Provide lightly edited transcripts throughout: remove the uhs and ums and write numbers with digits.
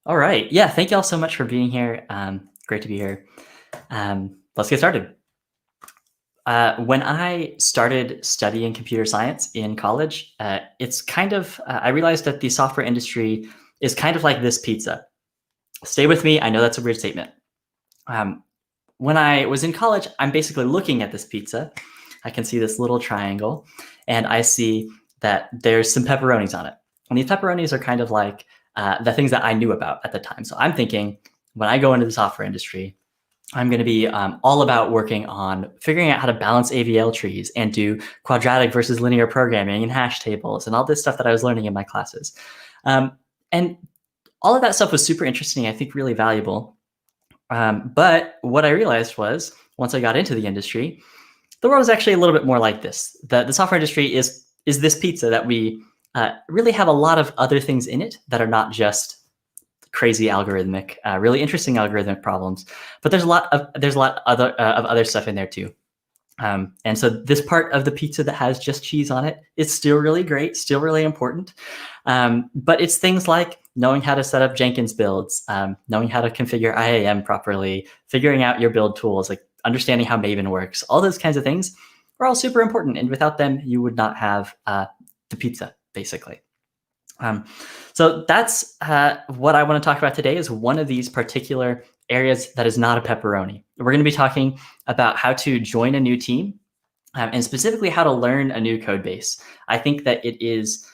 All right. Yeah. Thank you all so much for being here. Great to be here. Let's get started. When I started studying computer science in college, I realized that the software industry is kind of like this pizza. Stay with me. I know that's a weird statement. Um, when I was in college, I'm basically looking at this pizza. I can see this little triangle, and I see that there's some pepperonis on it. And these pepperonis are kind of like the things that I knew about at the time. So I'm thinking, when I go into the software industry, I'm going to be all about working on figuring out how to balance AVL trees and do quadratic versus linear programming and hash tables and all this stuff that I was learning in my classes. Um, and all of that stuff was super interesting, I think really valuable. But what I realized was, once I got into the industry, the world is actually a little bit more like this. The software industry is this pizza that we really have a lot of other things in it that are not just crazy algorithmic, really interesting algorithmic problems. But there's a lot of other stuff in there too. And so this part of the pizza that has just cheese on it is still really great, still really important. But it's things like knowing how to set up Jenkins builds, knowing how to configure IAM properly, figuring out your build tools, like understanding how Maven works. All those kinds of things are all super important. And without them, you would not have the pizza, basically. So that's what I want to talk about today, is one of these particular areas that is not a pepperoni. We're going to be talking about how to join a new team and specifically how to learn a new code base. I think that it is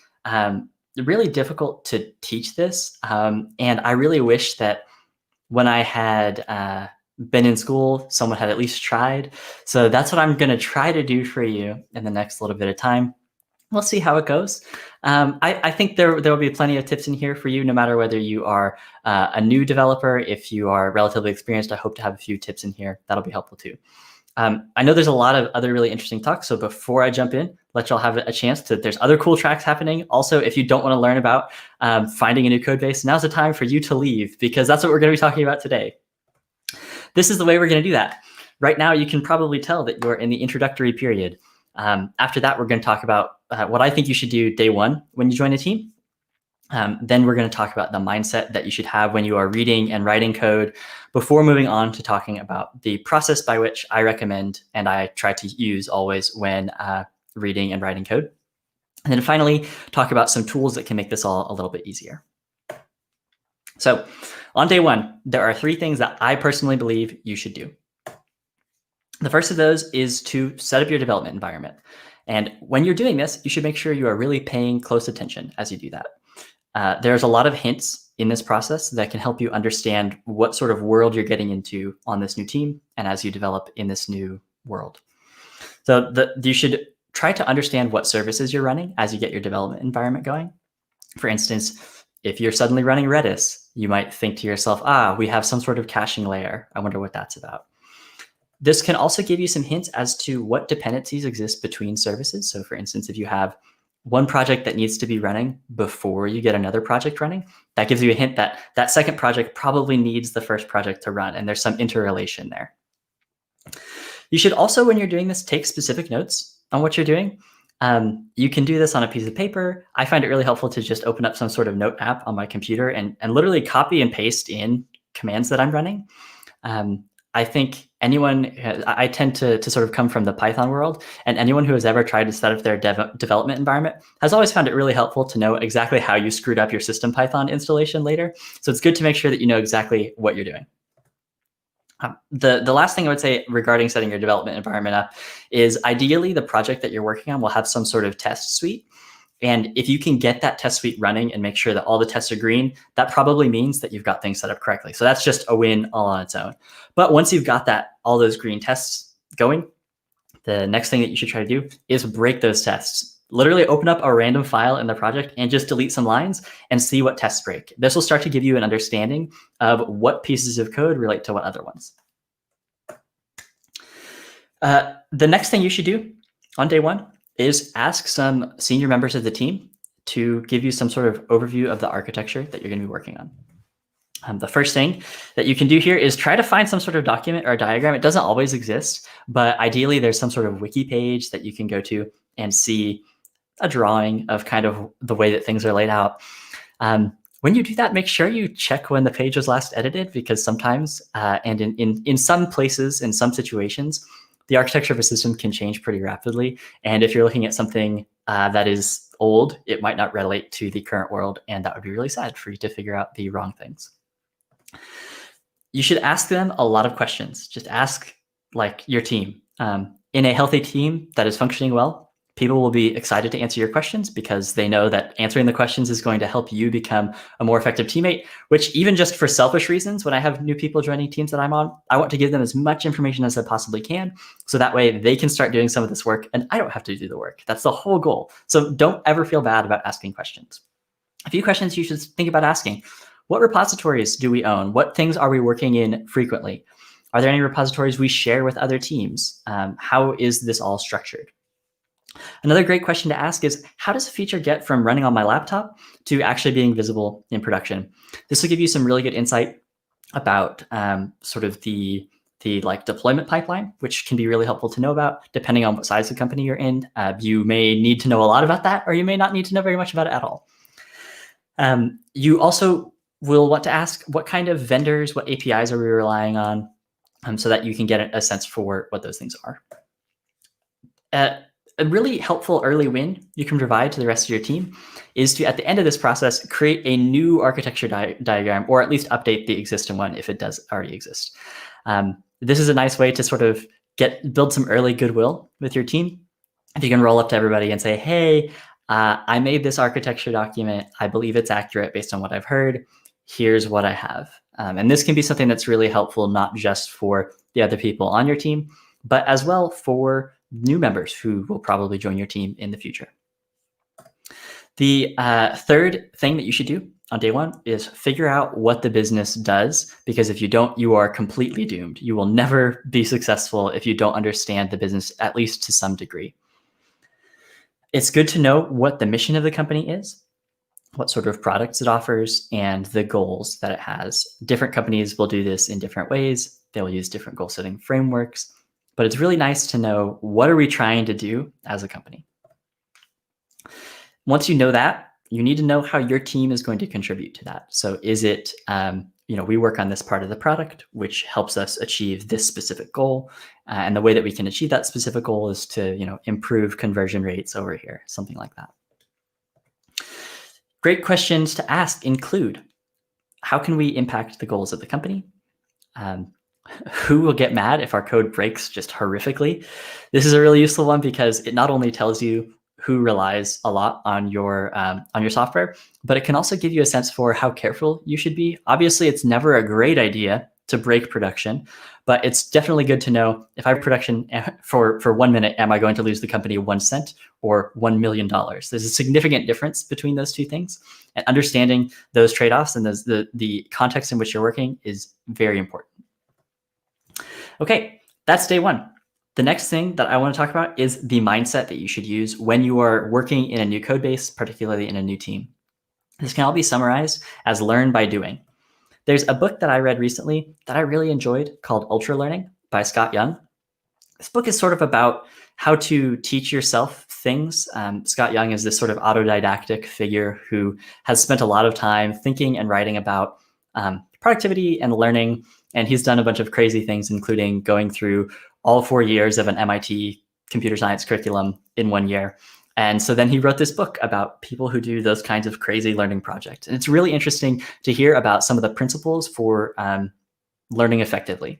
really difficult to teach this. And I really wish that when I had been in school, someone had at least tried. So that's what I'm going to try to do for you in the next little bit of time. We'll see how it goes. I think there will be plenty of tips in here for you, no matter whether you are a new developer. If you are relatively experienced, I hope to have a few tips in here. That'll be helpful too. I know there's a lot of other really interesting talks. So before I jump in, let y'all have a chance to, there's other cool tracks happening. Also, if you don't want to learn about finding a new code base, now's the time for you to leave, because that's what we're going to be talking about today. This is the way we're going to do that. Right now, you can probably tell that you're in the introductory period. After that, we're going to talk about what I think you should do day one when you join a team. Then we're going to talk about the mindset that you should have when you are reading and writing code, before moving on to talking about the process by which I recommend and I try to use always when reading and writing code. And then finally, talk about some tools that can make this all a little bit easier. So on day one, there are 3 things that I personally believe you should do. The first of those is to set up your development environment. And when you're doing this, you should make sure you are really paying close attention as you do that. There's a lot of hints in this process that can help you understand what sort of world you're getting into on this new team and as you develop in this new world. So you should try to understand what services you're running as you get your development environment going. For instance, if you're suddenly running Redis, you might think to yourself, we have some sort of caching layer. I wonder what that's about. This can also give you some hints as to what dependencies exist between services. So for instance, if you have one project that needs to be running before you get another project running, that gives you a hint that that second project probably needs the first project to run, and there's some interrelation there. You should also, when you're doing this, take specific notes on what you're doing. You can do this on a piece of paper. I find it really helpful to just open up some sort of note app on my computer and literally copy and paste in commands that I'm running. I think I tend to sort of come from the Python world, and anyone who has ever tried to set up their development environment has always found it really helpful to know exactly how you screwed up your system Python installation later. So it's good to make sure that you know exactly what you're doing. The last thing I would say regarding setting your development environment up is, ideally the project that you're working on will have some sort of test suite. And if you can get that test suite running and make sure that all the tests are green, that probably means that you've got things set up correctly. So that's just a win all on its own. But once you've got all those green tests going, the next thing that you should try to do is break those tests. Literally open up a random file in the project and just delete some lines and see what tests break. This will start to give you an understanding of what pieces of code relate to what other ones. The next thing you should do on day one is ask some senior members of the team to give you some sort of overview of the architecture that you're going to be working on. The first thing that you can do here is try to find some sort of document or diagram. It doesn't always exist, but ideally there's some sort of wiki page that you can go to and see a drawing of kind of the way that things are laid out. When you do that, make sure you check when the page was last edited, because sometimes, and in some places, in some situations, the architecture of a system can change pretty rapidly. And if you're looking at something that is old, it might not relate to the current world, and that would be really sad for you to figure out the wrong things. You should ask them a lot of questions. Just ask like your team. In a healthy team that is functioning well, people will be excited to answer your questions because they know that answering the questions is going to help you become a more effective teammate, which, even just for selfish reasons, when I have new people joining teams that I'm on, I want to give them as much information as I possibly can. So that way they can start doing some of this work and I don't have to do the work. That's the whole goal. So don't ever feel bad about asking questions. A few questions you should think about asking. What repositories do we own? What things are we working in frequently? Are there any repositories we share with other teams? How is this all structured? Another great question to ask is, how does a feature get from running on my laptop to actually being visible in production? This will give you some really good insight about sort of the like deployment pipeline, which can be really helpful to know about depending on what size of company you're in. You may need to know a lot about that, or you may not need to know very much about it at all. You also will want to ask, what kind of vendors, what APIs are we relying on, so that you can get a sense for what those things are. A really helpful early win you can provide to the rest of your team is to, at the end of this process, create a new architecture diagram, or at least update the existing one if it does already exist. This is a nice way to sort of build some early goodwill with your team. If you can roll up to everybody and say, hey, I made this architecture document. I believe it's accurate based on what I've heard. Here's what I have. And this can be something that's really helpful, not just for the other people on your team, but as well for new members who will probably join your team in the future. The third thing that you should do on day one is figure out what the business does, because if you don't, you are completely doomed. You will never be successful if you don't understand the business, at least to some degree. It's good to know what the mission of the company is, what sort of products it offers, and the goals that it has. Different companies will do this in different ways. They will use different goal setting frameworks, but it's really nice to know, what are we trying to do as a company? Once you know that, you need to know how your team is going to contribute to that. So is it, we work on this part of the product, which helps us achieve this specific goal. And the way that we can achieve that specific goal is to, improve conversion rates over here, something like that. Great questions to ask include, how can we impact the goals of the company? Who will get mad if our code breaks just horrifically? This is a really useful one because it not only tells you who relies a lot on your software, but it can also give you a sense for how careful you should be. Obviously, it's never a great idea to break production, but it's definitely good to know, if I have production for 1 minute, am I going to lose the company 1 cent or $1 million? There's a significant difference between those two things, and understanding those trade-offs and the context in which you're working is very important. Okay, that's day one. The next thing that I want to talk about is the mindset that you should use when you are working in a new code base, particularly in a new team. This can all be summarized as learn by doing. There's a book that I read recently that I really enjoyed called Ultra Learning by Scott Young. This book is sort of about how to teach yourself things. Scott Young is this sort of autodidactic figure who has spent a lot of time thinking and writing about productivity and learning. And he's done a bunch of crazy things, including going through all 4 years of an MIT computer science curriculum in 1 year. And so then he wrote this book about people who do those kinds of crazy learning projects. And it's really interesting to hear about some of the principles for learning effectively.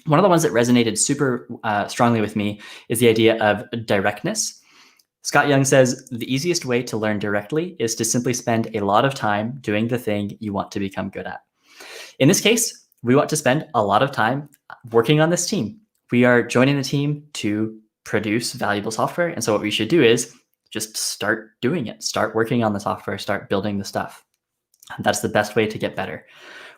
One of the ones that resonated super strongly with me is the idea of directness. Scott Young says the easiest way to learn directly is to simply spend a lot of time doing the thing you want to become good at. In this case, we want to spend a lot of time working on this team. We are joining the team to produce valuable software. And so what we should do is just start doing it, start working on the software, start building the stuff. That's the best way to get better.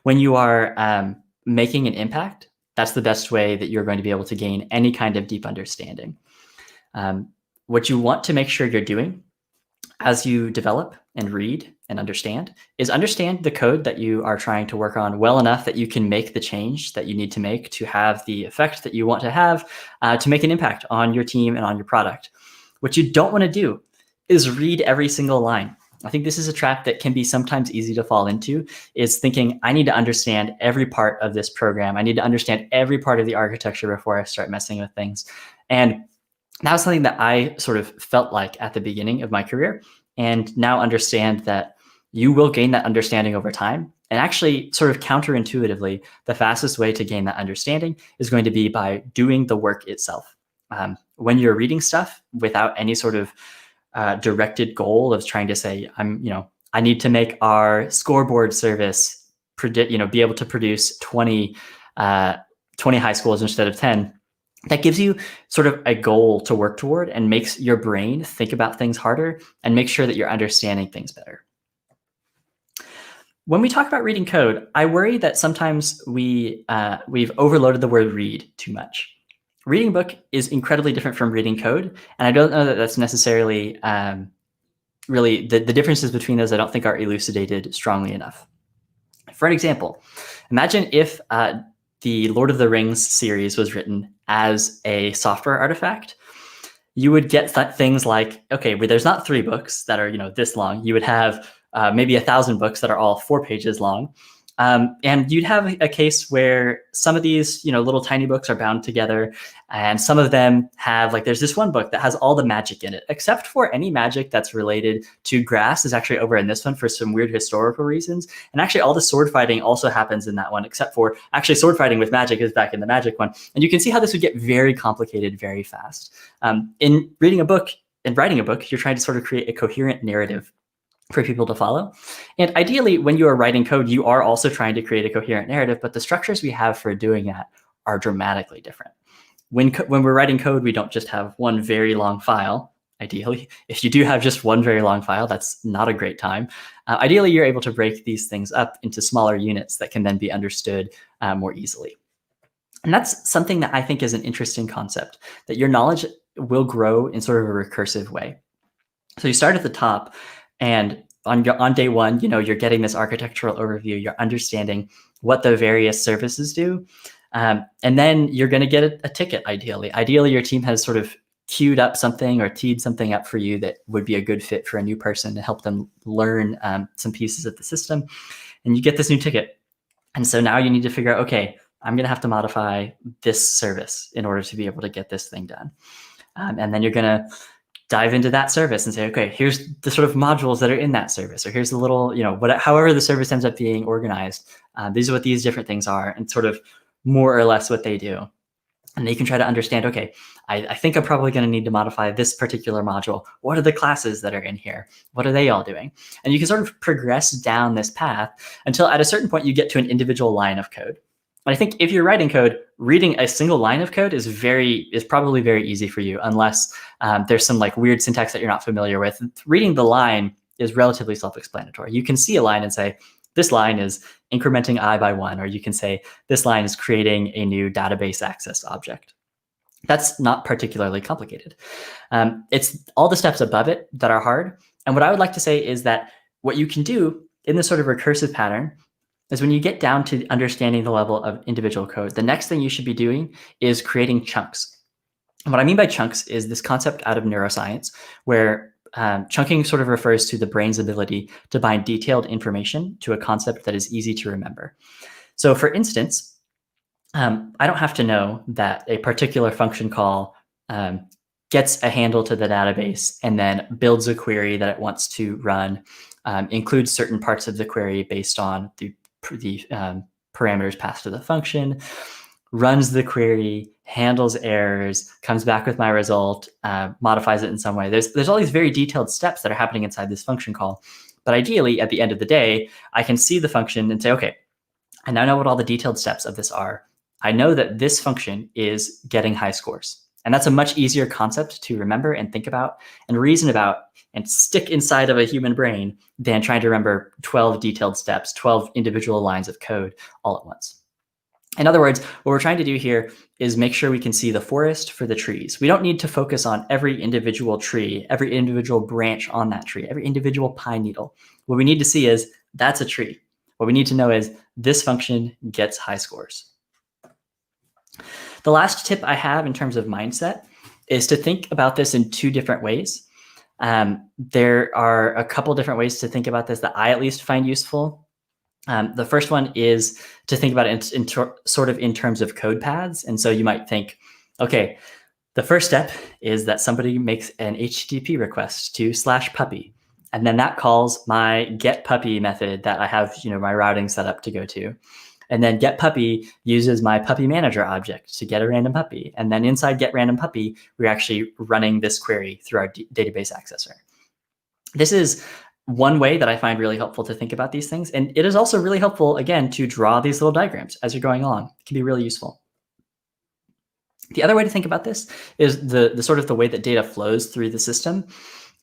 When you are making an impact, that's the best way that you're going to be able to gain any kind of deep understanding. What you want to make sure you're doing as you develop and read and understand the code that you are trying to work on well enough that you can make the change that you need to make to have the effect that you want to have, to make an impact on your team and on your product. What you don't want to do is read every single line. I think this is a trap that can be sometimes easy to fall into, is thinking, I need to understand every part of this program. I need to understand every part of the architecture before I start messing with things. And that was something that I sort of felt like at the beginning of my career, and now understand that you will gain that understanding over time. And actually, sort of counterintuitively, the fastest way to gain that understanding is going to be by doing the work itself. When you're reading stuff without any sort of directed goal of trying to say, I need to make our scoreboard service be able to produce 20 high schools instead of 10. That gives you sort of a goal to work toward and makes your brain think about things harder and make sure that you're understanding things better. When we talk about reading code, I worry that sometimes we've overloaded the word read too much. Reading a book is incredibly different from reading code, and I don't know that that's necessarily really the differences between those I don't think are elucidated strongly enough. For an example, imagine if the Lord of the Rings series was written as a software artifact. You would get things like, okay, where there's not 3 books that are this long. You would have maybe 1,000 books that are all 4 pages long. And you'd have a case where some of these, little tiny books are bound together, and some of them have, like, there's this one book that has all the magic in it, except for any magic that's related to grass is actually over in this one for some weird historical reasons. And actually all the sword fighting also happens in that one, except for actually sword fighting with magic is back in the magic one. And you can see how this would get very complicated very fast. In reading a book and writing a book, you're trying to sort of create a coherent narrative for people to follow. And ideally, when you are writing code, you are also trying to create a coherent narrative, but the structures we have for doing that are dramatically different. When we're writing code, we don't just have one very long file, ideally. If you do have just one very long file, that's not a great time. Ideally, you're able to break these things up into smaller units that can then be understood more easily. And that's something that I think is an interesting concept, that your knowledge will grow in sort of a recursive way. So you start at the top, and on day one, you're getting this architectural overview. You're understanding what the various services do. And then you're going to get a ticket, ideally. Ideally, your team has sort of queued up something or teed something up for you that would be a good fit for a new person to help them learn some pieces of the system. And you get this new ticket. And so now you need to figure out, okay, I'm going to have to modify this service in order to be able to get this thing done. And then you're going to dive into that service and say, okay, here's the sort of modules that are in that service, or here's the little, however the service ends up being organized. These are what these different things are, and sort of more or less what they do. And then you can try to understand, okay, I think I'm probably going to need to modify this particular module. What are the classes that are in here? What are they all doing? And you can sort of progress down this path until at a certain point you get to an individual line of code. And I think if you're writing code, reading a single line of code is probably very easy for you, unless there's some like weird syntax that you're not familiar with. Reading the line is relatively self-explanatory. You can see a line and say, this line is incrementing I by 1, or you can say, this line is creating a new database access object. That's not particularly complicated. It's all the steps above it that are hard. And what I would like to say is that what you can do in this sort of recursive pattern is when you get down to understanding the level of individual code, the next thing you should be doing is creating chunks. And what I mean by chunks is this concept out of neuroscience, where chunking sort of refers to the brain's ability to bind detailed information to a concept that is easy to remember. So for instance, I don't have to know that a particular function call gets a handle to the database and then builds a query that it wants to run, includes certain parts of the query based on the parameters passed to the function, runs the query, handles errors, comes back with my result, modifies it in some way. There's all these very detailed steps that are happening inside this function call. But ideally, at the end of the day, I can see the function and say, okay, I now know what all the detailed steps of this are. I know that this function is getting high scores. And that's a much easier concept to remember and think about and reason about and stick inside of a human brain than trying to remember 12 detailed steps, 12 individual lines of code all at once. In other words, what we're trying to do here is make sure we can see the forest for the trees. We don't need to focus on every individual tree, every individual branch on that tree, every individual pine needle. What we need to see is that's a tree. What we need to know is this function gets high scores. The last tip I have in terms of mindset is to think about this in 2 different ways. There are a couple different ways to think about this that I at least find useful. The first one is to think about it sort of in terms of code paths. And so you might think, okay, the first step is that somebody makes an HTTP request to /puppy. And then that calls my getPuppy method that I have, my routing set up to go to. And then getPuppy uses my puppy manager object to get a random puppy. And then inside getRandomPuppy, we're actually running this query through our database accessor. This is one way that I find really helpful to think about these things. And it is also really helpful, again, to draw these little diagrams as you're going along. It can be really useful. The other way to think about this is the sort of the way that data flows through the system.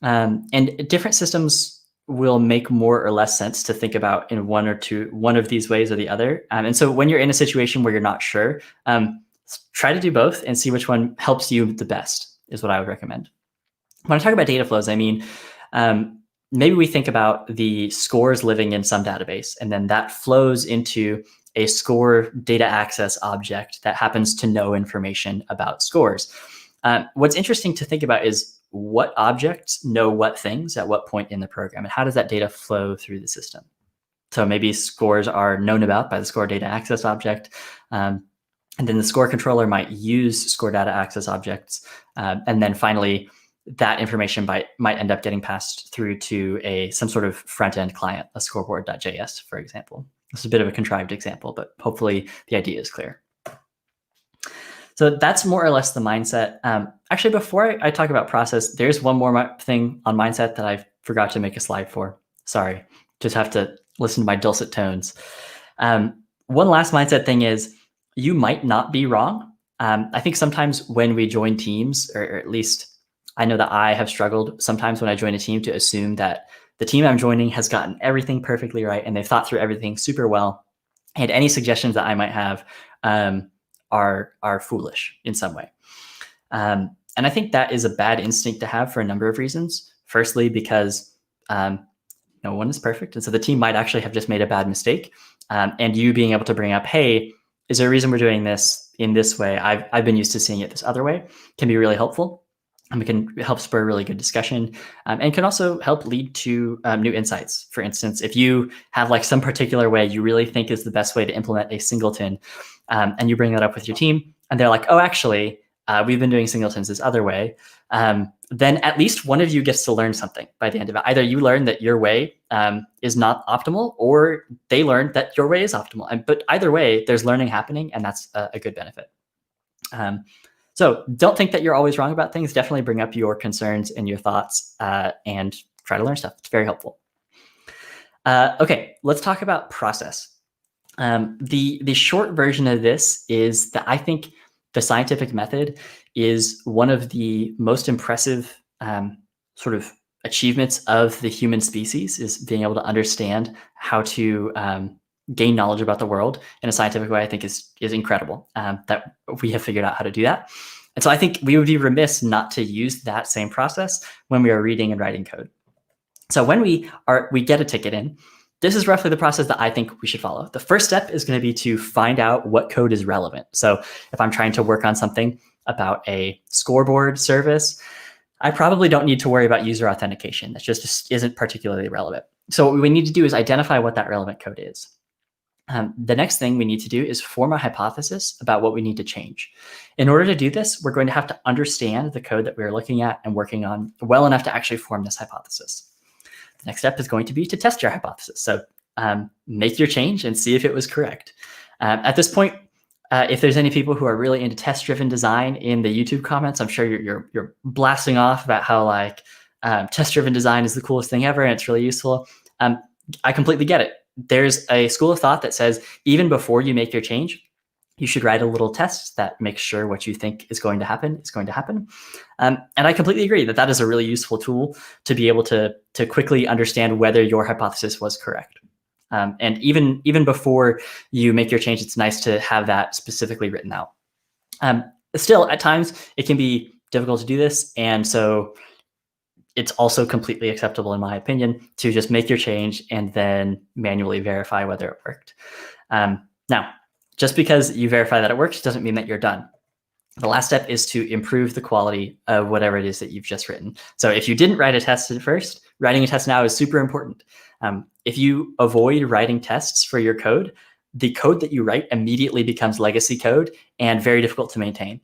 And different systems will make more or less sense to think about in one of these ways or the other. And so when you're in a situation where you're not sure, try to do both and see which one helps you the best is what I would recommend. When I talk about data flows, I mean, maybe we think about the scores living in some database, and then that flows into a score data access object that happens to know information about scores. What's interesting to think about is what objects know what things at what point in the program, and how does that data flow through the system? So maybe scores are known about by the score data access object, and then the score controller might use score data access objects, and then finally that information might end up getting passed through to some sort of front-end client, a scoreboard.js, for example. This is a bit of a contrived example, but hopefully the idea is clear. So that's more or less the mindset. Actually, before I talk about process, there's one more thing on mindset that I forgot to make a slide for. Sorry, just have to listen to my dulcet tones. One last mindset thing is you might not be wrong. I think sometimes when we join teams, or at least I know that I have struggled sometimes when I join a team to assume that the team I'm joining has gotten everything perfectly right and they've thought through everything super well. And any suggestions that I might have are foolish in some way. And I think that is a bad instinct to have for a number of reasons. Firstly, because no one is perfect. And so the team might actually have just made a bad mistake. And you being able to bring up, hey, is there a reason we're doing this in this way? I've been used to seeing it this other way, can be really helpful. And it can help spur really good discussion, and can also help lead to new insights. For instance, if you have like some particular way you really think is the best way to implement a singleton, and you bring that up with your team, and they're like, oh, actually, we've been doing singletons this other way, then at least one of you gets to learn something by the end of it. Either you learn that your way is not optimal, or they learn that your way is optimal. But either way, there's learning happening, and that's a good benefit. So don't think that you're always wrong about things. Definitely bring up your concerns and your thoughts and try to learn stuff. It's very helpful. Okay, let's talk about process. The short version of this is that I think the scientific method is one of the most impressive sort of achievements of the human species, is being able to understand how to gain knowledge about the world in a scientific way. I think is incredible that we have figured out how to do that. And so I think we would be remiss not to use that same process when we are reading and writing code. So when we get a ticket in, this is roughly the process that I think we should follow. The first step is going to be to find out what code is relevant. So if I'm trying to work on something about a scoreboard service, I probably don't need to worry about user authentication. That just isn't particularly relevant. So what we need to do is identify what that relevant code is. The next thing we need to do is form a hypothesis about what we need to change. In order to do this, we're going to have to understand the code that we're looking at and working on well enough to actually form this hypothesis. The next step is going to be to test your hypothesis. So make your change and see if it was correct. At this point, if there's any people who are really into test-driven design in the YouTube comments, I'm sure you're blasting off about how like test-driven design is the coolest thing ever and it's really useful. I completely get it. There's a school of thought that says even before you make your change, you should write a little test that makes sure what you think is going to happen is going to happen. And I completely agree that that is a really useful tool to be able to quickly understand whether your hypothesis was correct. And even before you make your change, it's nice to have that specifically written out. Still, at times, it can be difficult to do this. And so it's also completely acceptable, in my opinion, to just make your change and then manually verify whether it worked. Now, just because you verify that it works doesn't mean that you're done. The last step is to improve the quality of whatever it is that you've just written. So if you didn't write a test at first, writing a test now is super important. If you avoid writing tests for your code, the code that you write immediately becomes legacy code and very difficult to maintain.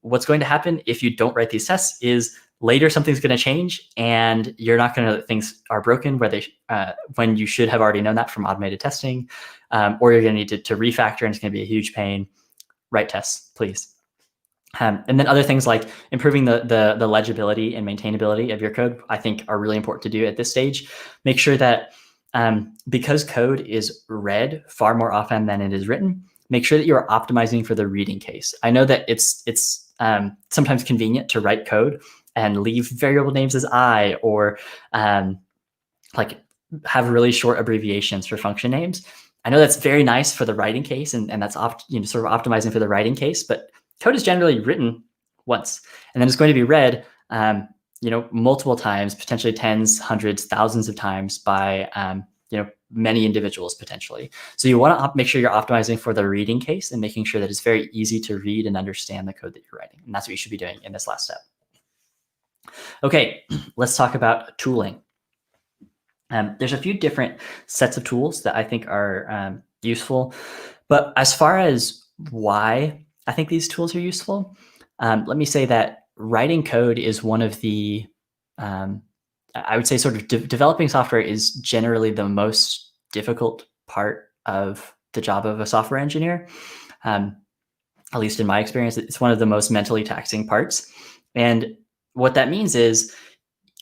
What's going to happen if you don't write these tests is later something's going to change, and you're not going to know that things are broken when you should have already known that from automated testing, or you're going to need to refactor, and it's going to be a huge pain. Write tests, please. And then other things like improving the legibility and maintainability of your code, I think, are really important to do at this stage. Make sure that because code is read far more often than it is written, make sure that you're optimizing for the reading case. I know that it's sometimes convenient to write code and leave variable names as I, or like have really short abbreviations for function names. I know that's very nice for the writing case, and that's sort of optimizing for the writing case, but code is generally written once, and then it's going to be read multiple times, potentially tens, hundreds, thousands of times by many individuals potentially. So you want to make sure you're optimizing for the reading case and making sure that it's very easy to read and understand the code that you're writing. And that's what you should be doing in this last step. Okay, let's talk about tooling. There's a few different sets of tools that I think are useful, but as far as why I think these tools are useful, let me say that writing code is one of the I would say sort of developing software is generally the most difficult part of the job of a software engineer. At least in my experience, it's one of the most mentally taxing parts. And what that means is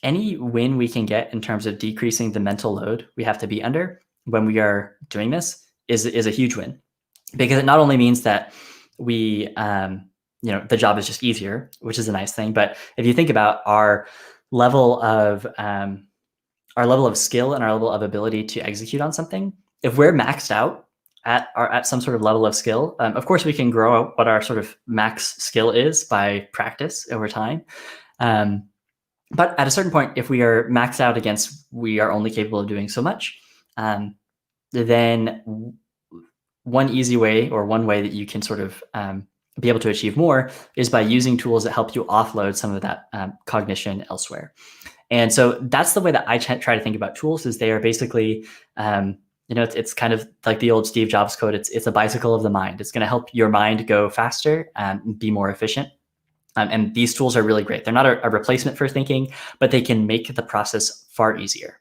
any win we can get in terms of decreasing the mental load we have to be under when we are doing this is a huge win, because it not only means that we, the job is just easier, which is a nice thing. But if you think about our level of skill and our level of ability to execute on something, if we're maxed out at some sort of level of skill, of course we can grow out what our sort of max skill is by practice over time. But at a certain point, if we are maxed out against we are only capable of doing so much, then one easy way, or one way that you can sort of be able to achieve more, is by using tools that help you offload some of that cognition elsewhere. And so that's the way that I try to think about tools, is they are basically, it's kind of like the old Steve Jobs quote, it's a bicycle of the mind. It's going to help your mind go faster and be more efficient. And these tools are really great. They're not a replacement for thinking, but they can make the process far easier.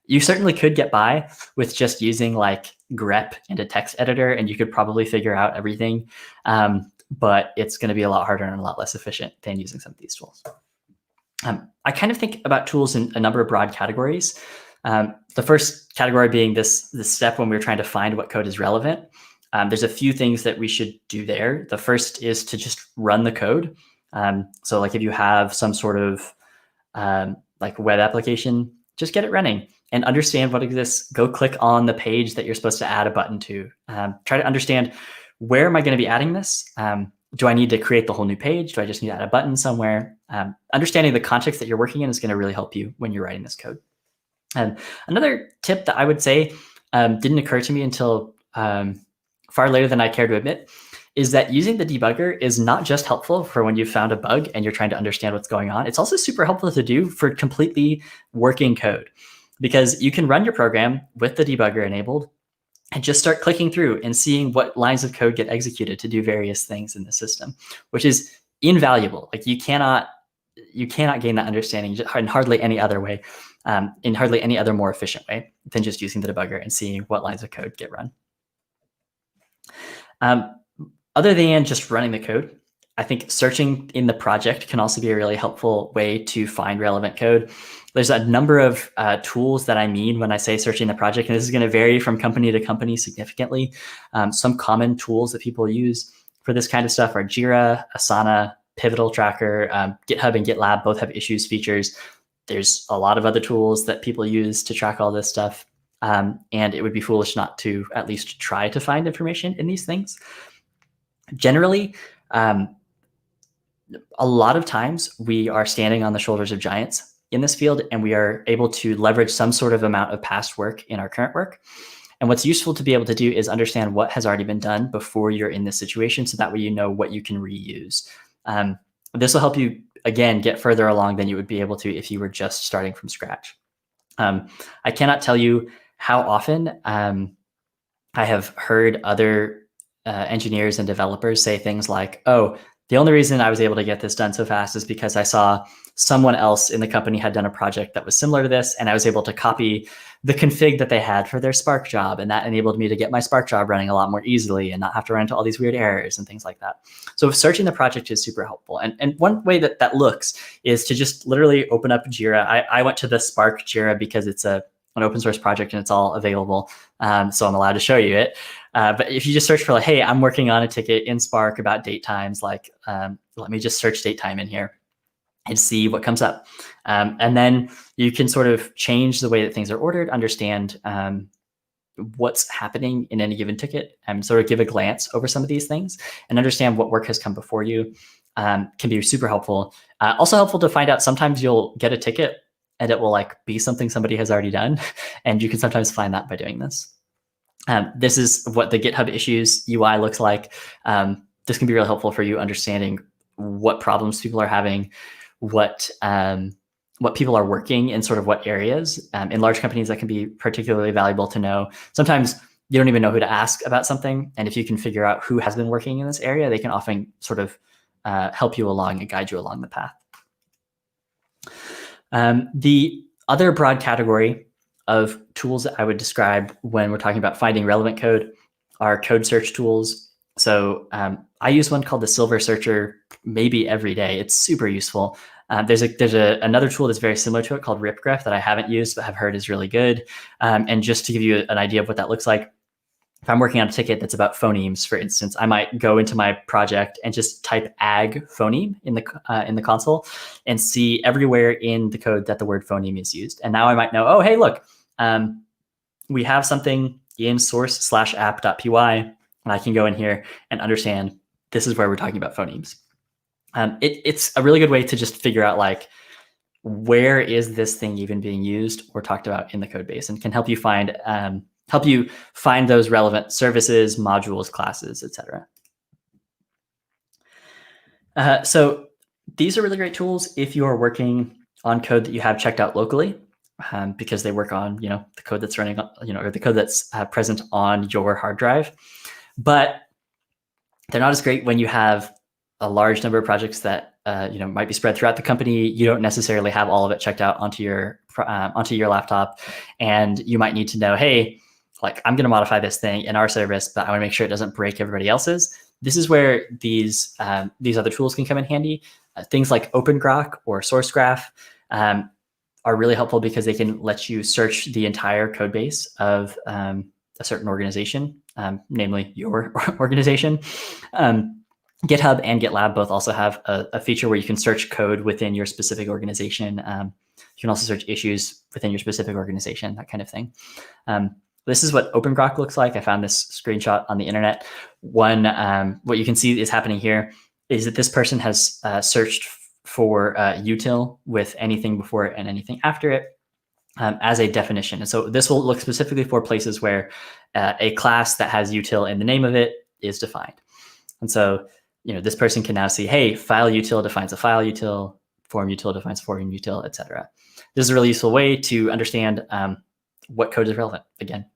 You certainly could get by with just using like grep and a text editor, and you could probably figure out everything. But it's going to be a lot harder and a lot less efficient than using some of these tools. I kind of think about tools in a number of broad categories. The first category being this step when we're trying to find what code is relevant. There's a few things that we should do there. The first is to just run the code. So like if you have some sort of like web application, just get it running and understand what exists. Go click on the page that you're supposed to add a button to. Try to understand, where am I going to be adding this? Do I need to create the whole new page? Do I just need to add a button somewhere? Understanding the context that you're working in is going to really help you when you're writing this code. Another tip that I would say didn't occur to me until far later than I care to admit is that using the debugger is not just helpful for when you've found a bug and you're trying to understand what's going on. It's also super helpful to do for completely working code, because you can run your program with the debugger enabled and just start clicking through and seeing what lines of code get executed to do various things in the system, which is invaluable. Like you cannot gain that understanding in hardly any other way, in hardly any other more efficient way than just using the debugger and seeing what lines of code get run. Other than just running the code, I think searching in the project can also be a really helpful way to find relevant code. There's a number of tools that I mean when I say searching the project, and this is going to vary from company to company significantly. Some common tools that people use for this kind of stuff are Jira, Asana, Pivotal Tracker, GitHub and GitLab both have issues features. There's a lot of other tools that people use to track all this stuff. And it would be foolish not to at least try to find information in these things. Generally, a lot of times we are standing on the shoulders of giants in this field, and we are able to leverage some sort of amount of past work in our current work. And what's useful to be able to do is understand what has already been done before you're in this situation, so that way you know what you can reuse. This will help you, again, get further along than you would be able to if you were just starting from scratch. I cannot tell you how often I have heard other engineers and developers say things like, oh, the only reason I was able to get this done so fast is because I saw someone else in the company had done a project that was similar to this, and I was able to copy the config that they had for their Spark job, and that enabled me to get my Spark job running a lot more easily and not have to run into all these weird errors and things like that. So searching the project is super helpful. And one way that looks is to just literally open up Jira. I went to the Spark Jira because it's an open source project and it's all available, so I'm allowed to show you it. But if you just search for like, hey, I'm working on a ticket in Spark about date times, like let me just search date time in here and see what comes up. And then you can sort of change the way that things are ordered, understand what's happening in any given ticket, and sort of give a glance over some of these things and understand what work has come before you. Can be super helpful. Also helpful to find out, sometimes you'll get a ticket and it will like be something somebody has already done. And you can sometimes find that by doing this. This is what the GitHub issues UI looks like. This can be really helpful for you understanding what problems people are having, what people are working in sort of what areas. In large companies, that can be particularly valuable to know. Sometimes you don't even know who to ask about something. And if you can figure out who has been working in this area, they can often sort of help you along and guide you along the path. The other broad category of tools that I would describe when we're talking about finding relevant code are code search tools. So I use one called the Silver Searcher maybe every day. It's super useful. There's another tool that's very similar to it called ripgraph that I haven't used but have heard is really good. And just to give you an idea of what that looks like, if I'm working on a ticket that's about phonemes, for instance, I might go into my project and just type ag phoneme in the console and see everywhere in the code that the word phoneme is used. And now I might know, oh, hey, look, we have something in source/app.py, and I can go in here and understand this is where we're talking about phonemes. It's a really good way to just figure out like, where is this thing even being used or talked about in the code base, and can help you find those relevant services, modules, classes, etc. So these are really great tools if you are working on code that you have checked out locally, because they work on the code that's running or the code that's present on your hard drive. But they're not as great when you have a large number of projects that might be spread throughout the company. You don't necessarily have all of it checked out onto your laptop, and you might need to know, hey, like, I'm going to modify this thing in our service, but I want to make sure it doesn't break everybody else's. This is where these other tools can come in handy. Things like Opengrock or SourceGraph are really helpful because they can let you search the entire code base of a certain organization, namely your organization. GitHub and GitLab both also have a feature where you can search code within your specific organization. You can also search issues within your specific organization, that kind of thing. This is what Opengrock looks like. I found this screenshot on the internet. What you can see is happening here is that this person has searched for util with anything before it and anything after it as a definition. And so this will look specifically for places where a class that has util in the name of it is defined. And so this person can now see, hey, file util defines a file util, form util defines form util, etc. This is a really useful way to understand what code is relevant again.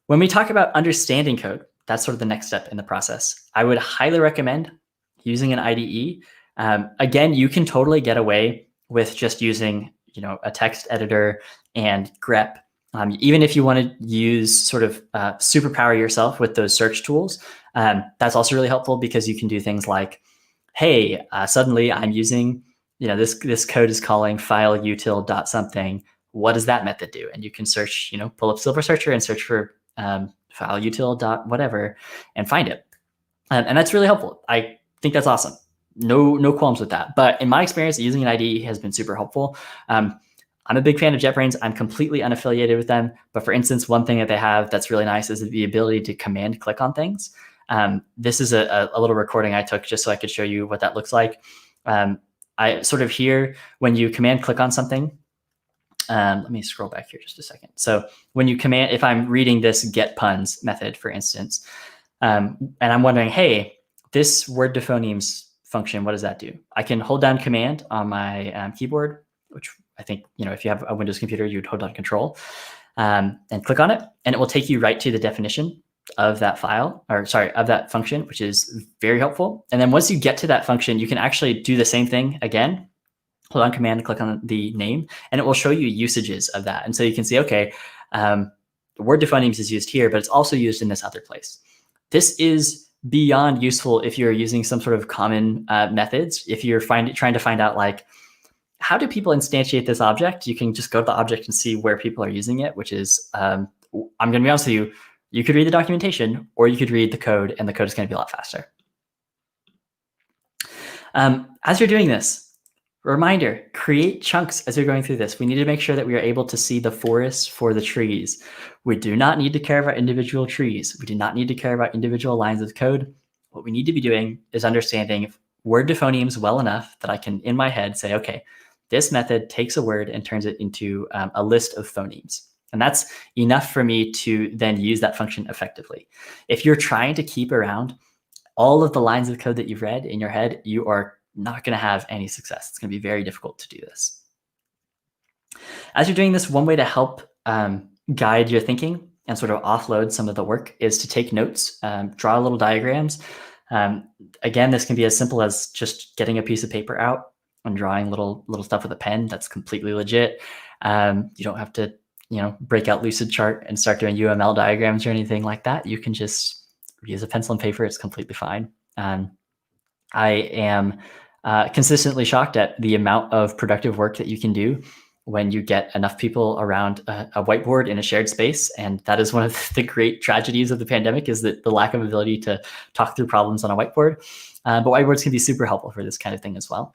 When we talk about understanding code, that's sort of the next step in the process. I would highly recommend using an IDE. Again, you can totally get away with just using a text editor and grep. Even if you want to use sort of superpower yourself with those search tools, that's also really helpful because you can do things like, hey, suddenly I'm using, this code is calling file util dot something. What does that method do? And you can search, pull up Silver Searcher and search for file util dot whatever and find it. And that's really helpful. I think that's awesome. No qualms with that. But in my experience, using an IDE has been super helpful. I'm a big fan of JetBrains. I'm completely unaffiliated with them. But for instance, one thing that they have that's really nice is the ability to command click on things. This is a little recording I took just so I could show you what that looks like. I sort of hear when you command click on something, Let me scroll back here just a second. So when you command, if I'm reading this get puns method, for instance, and I'm wondering, hey, this word to phonemes function, what does that do? I can hold down command on my keyboard, which I think, if you have a Windows computer, you'd hold down control and click on it, and it will take you right to the definition of that file, of that function, which is very helpful. And then once you get to that function, you can actually do the same thing again. Hold on command, click on the name, and it will show you usages of that. And so you can see, okay, word to phonemes is used here, but it's also used in this other place. This is beyond useful if you're using some sort of common methods. If you're trying to find out, like, how do people instantiate this object? You can just go to the object and see where people are using it, which is, I'm going to be honest with you, you could read the documentation or you could read the code, and the code is going to be a lot faster. As you're doing this, reminder, create chunks as you're going through this. We need to make sure that we are able to see the forest for the trees. We do not need to care about individual trees. We do not need to care about individual lines of code. What we need to be doing is understanding word to phonemes well enough that I can, in my head, say, okay, this method takes a word and turns it into a list of phonemes. And that's enough for me to then use that function effectively. If you're trying to keep around all of the lines of code that you've read in your head, you are not going to have any success. It's going to be very difficult to do this. As you're doing this, one way to help guide your thinking and sort of offload some of the work is to take notes, draw little diagrams. Again, this can be as simple as just getting a piece of paper out and drawing little stuff with a pen. That's completely legit. You don't have to, break out Lucid Chart and start doing UML diagrams or anything like that. You can just use a pencil and paper. It's completely fine. I am consistently shocked at the amount of productive work that you can do when you get enough people around a whiteboard in a shared space. And that is one of the great tragedies of the pandemic, is that the lack of ability to talk through problems on a whiteboard. But whiteboards can be super helpful for this kind of thing as well.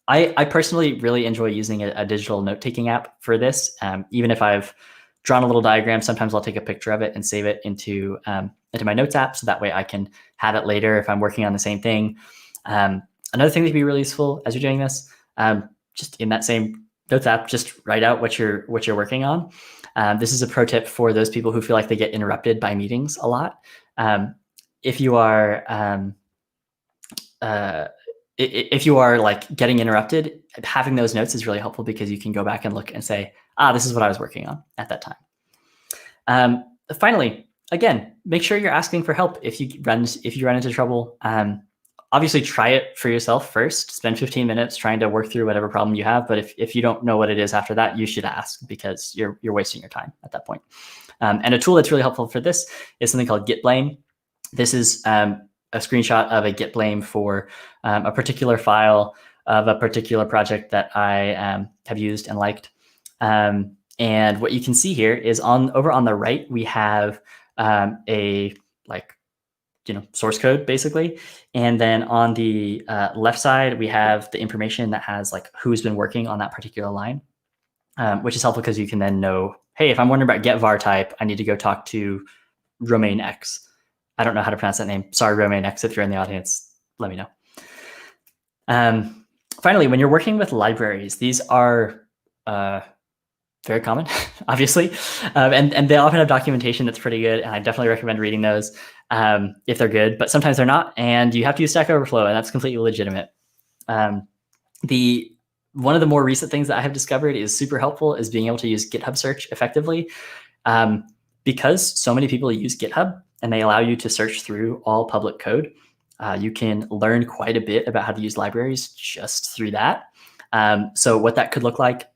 I personally really enjoy using a digital note-taking app for this. Even if I've drawn a little diagram, sometimes I'll take a picture of it and save it into my notes app, so that way I can have it later if I'm working on the same thing. Another thing that can be really useful as you're doing this, just in that same notes app, just write out what you're working on. This is a pro tip for those people who feel like they get interrupted by meetings a lot. If you are like getting interrupted, having those notes is really helpful, because you can go back and look and say, this is what I was working on at that time. Finally, again, make sure you're asking for help if you run into trouble. Obviously, try it for yourself first. Spend 15 minutes trying to work through whatever problem you have. But if you don't know what it is after that, you should ask, because you're wasting your time at that point. And a tool that's really helpful for this is something called Git Blame. This is a screenshot of a Git blame for a particular file of a particular project that I have used and liked. And what you can see here is over on the right, we have a source code, basically. And then on the left side, we have the information that has who's been working on that particular line, which is helpful because you can then know, hey, if I'm wondering about get var type, I need to go talk to Romain X. I don't know how to pronounce that name. Sorry, Romain X, if you're in the audience, let me know. Finally, when you're working with libraries, these are very common, obviously, and they often have documentation that's pretty good, and I definitely recommend reading those if they're good, but sometimes they're not, and you have to use Stack Overflow, and that's completely legitimate. One of the more recent things that I have discovered is super helpful is being able to use GitHub search effectively, because so many people use GitHub and they allow you to search through all public code. You can learn quite a bit about how to use libraries just through that. So what that could look like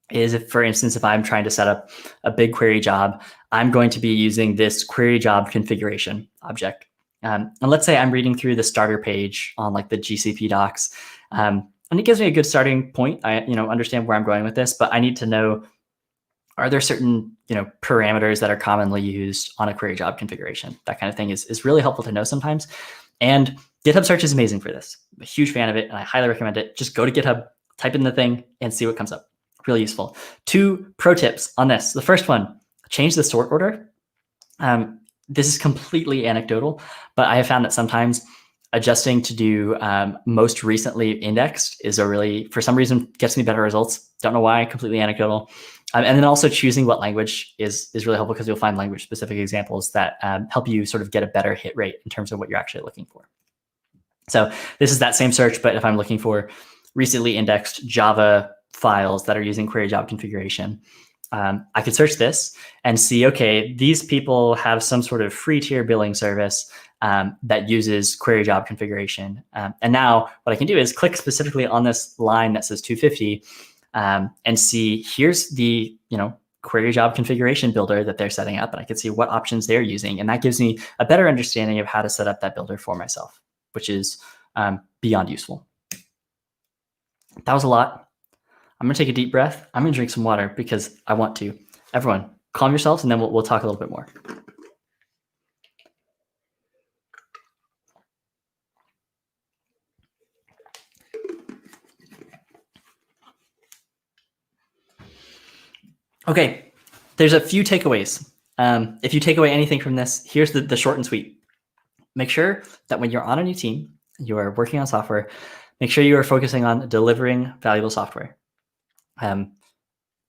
is, if, for instance, if I'm trying to set up a BigQuery job, I'm going to be using this query job configuration object. And let's say I'm reading through the starter page on the GCP docs, and it gives me a good starting point. I understand where I'm going with this, but I need to know, are there certain parameters that are commonly used on a query job configuration? That kind of thing is really helpful to know sometimes. And GitHub search is amazing for this. I'm a huge fan of it, and I highly recommend it. Just go to GitHub, type in the thing, and see what comes up. Really useful. 2 pro tips on this. The first one, change the sort order. This is completely anecdotal, but I have found that sometimes adjusting to do most recently indexed is for some reason, gets me better results. Don't know why, completely anecdotal. And then also choosing what language is really helpful, because you'll find language specific examples that help you sort of get a better hit rate in terms of what you're actually looking for. So this is that same search, but if I'm looking for recently indexed Java files that are using query job configuration, I could search this and see, okay, these people have some sort of free tier billing service that uses query job configuration. And now what I can do is click specifically on this line that says 250 and see, here's the query job configuration builder that they're setting up, and I can see what options they're using. And that gives me a better understanding of how to set up that builder for myself, which is beyond useful. That was a lot. I'm going to take a deep breath. I'm going to drink some water because I want to. Everyone, calm yourselves, and then we'll talk a little bit more. Okay, there's a few takeaways. If you take away anything from this, here's the short and sweet. Make sure that when you're on a new team, you are working on software, make sure you are focusing on delivering valuable software.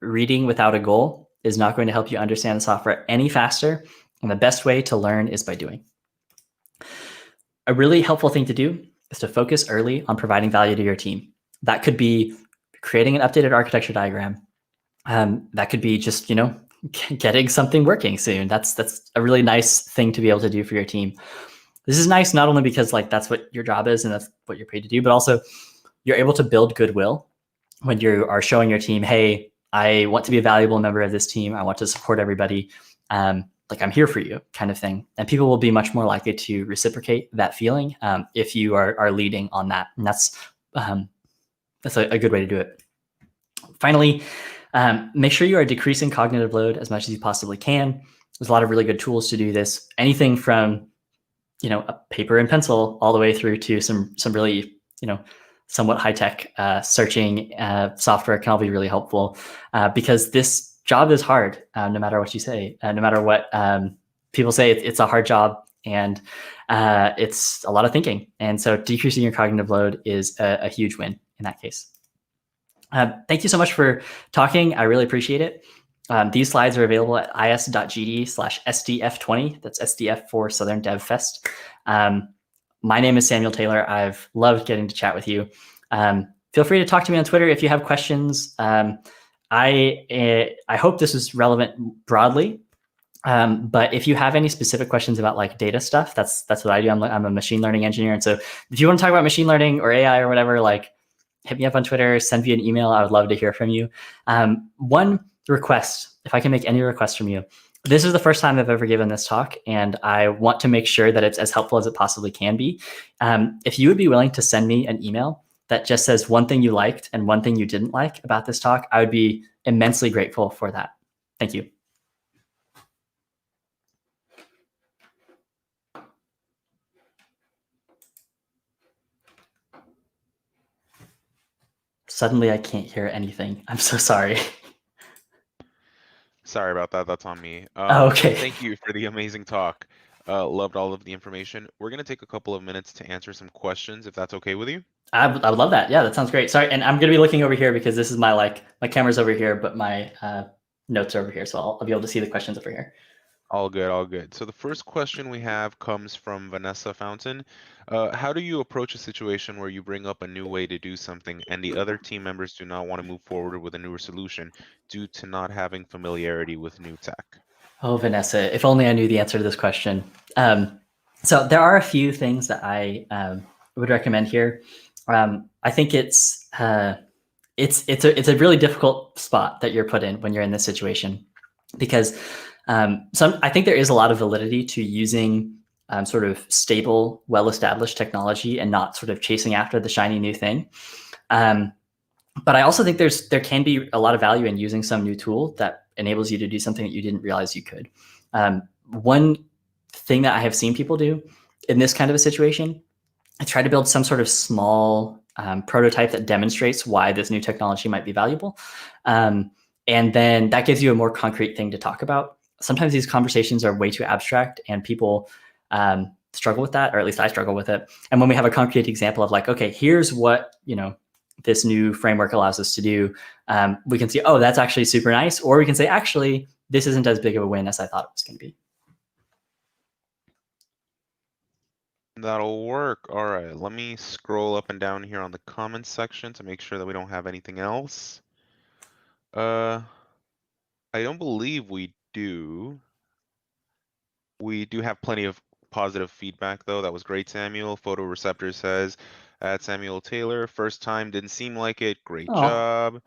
Reading without a goal is not going to help you understand the software any faster, and the best way to learn is by doing. A really helpful thing to do is to focus early on providing value to your team. That could be creating an updated architecture diagram. That could be just, getting something working soon. That's a really nice thing to be able to do for your team. This is nice not only because that's what your job is and that's what you're paid to do, but also you're able to build goodwill when you are showing your team, hey, I want to be a valuable member of this team. I want to support everybody. I'm here for you, kind of thing. And people will be much more likely to reciprocate that feeling if you are leading on that. And that's a good way to do it. Finally, make sure you are decreasing cognitive load as much as you possibly can. There's a lot of really good tools to do this. Anything from a paper and pencil all the way through to some really somewhat high-tech searching software can all be really helpful because this job is hard, no matter what you say, no matter what people say. It's a hard job, and it's a lot of thinking. And so decreasing your cognitive load is a huge win in that case. Thank you so much for talking. I really appreciate it. These slides are available at is.gd/SDF20. That's SDF for Southern DevFest. My name is Samuel Taylor. I've loved getting to chat with you. Feel free to talk to me on Twitter if you have questions. I hope this is relevant broadly, but if you have any specific questions about data stuff, that's what I do. I'm a machine learning engineer, and so if you want to talk about machine learning or AI or whatever, hit me up on Twitter, send me an email. I would love to hear from you. One request, if I can make any request from you. This is the first time I've ever given this talk, and I want to make sure that it's as helpful as it possibly can be. If you would be willing to send me an email that just says one thing you liked and one thing you didn't like about this talk, I would be immensely grateful for that. Thank you. Suddenly, I can't hear anything. I'm so sorry. Sorry about that. That's on me. Okay. Thank you for the amazing talk. Loved all of the information. We're going to take a couple of minutes to answer some questions, if that's okay with you. I would love that. Yeah, that sounds great. Sorry, and I'm going to be looking over here because this is my camera's over here, but my notes are over here, so I'll be able to see the questions over here. All good, all good. So the first question we have comes from Vanessa Fountain. How do you approach a situation where you bring up a new way to do something and the other team members do not want to move forward with a newer solution due to not having familiarity with new tech? Oh, Vanessa, if only I knew the answer to this question. So there are a few things that I would recommend here. I think it's a really difficult spot that you're put in when you're in this situation, because I think there is a lot of validity to using sort of stable, well-established technology and not sort of chasing after the shiny new thing. But I also think there can be a lot of value in using some new tool that enables you to do something that you didn't realize you could. One thing that I have seen people do in this kind of a situation, I try to build some sort of small prototype that demonstrates why this new technology might be valuable. And then that gives you a more concrete thing to talk about. Sometimes these conversations are way too abstract and people struggle with that, or at least I struggle with it. And when we have a concrete example of like, okay, here's what this new framework allows us to do, we can see, oh, that's actually super nice, or we can say, actually, this isn't as big of a win as I thought it was going to be. That'll work. All right, let me scroll up and down here on the comments section to make sure that we don't have anything else. I don't believe we do. We do have plenty of positive feedback though. That was great, Samuel. Photoreceptor says, at Samuel Taylor, first time, didn't seem like it. Great job.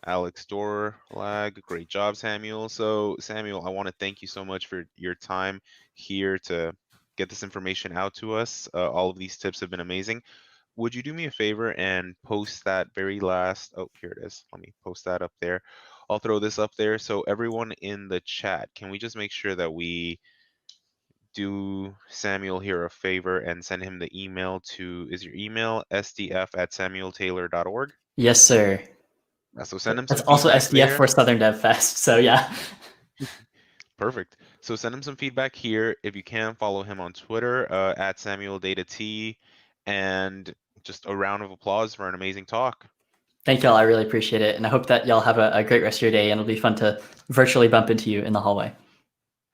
Alex Dorlag, great job, Samuel. So Samuel, I want to thank you so much for your time here to get this information out to us. All of these tips have been amazing. Would you do me a favor and post that very last, oh, here it is. Let me post that up there. I'll throw this up there. So everyone in the chat, can we just make sure that we do Samuel here a favor and send him the email to, is your email sdf@samueltaylor.org? Yes, sir. So send him some That's also feedback SDF there. for Southern DevFest. So yeah. Perfect. So send him some feedback here. If you can, follow him on Twitter at SamuelDataT, and just a round of applause for an amazing talk. Thank y'all. I really appreciate it. And I hope that y'all have a great rest of your day, and it'll be fun to virtually bump into you in the hallway.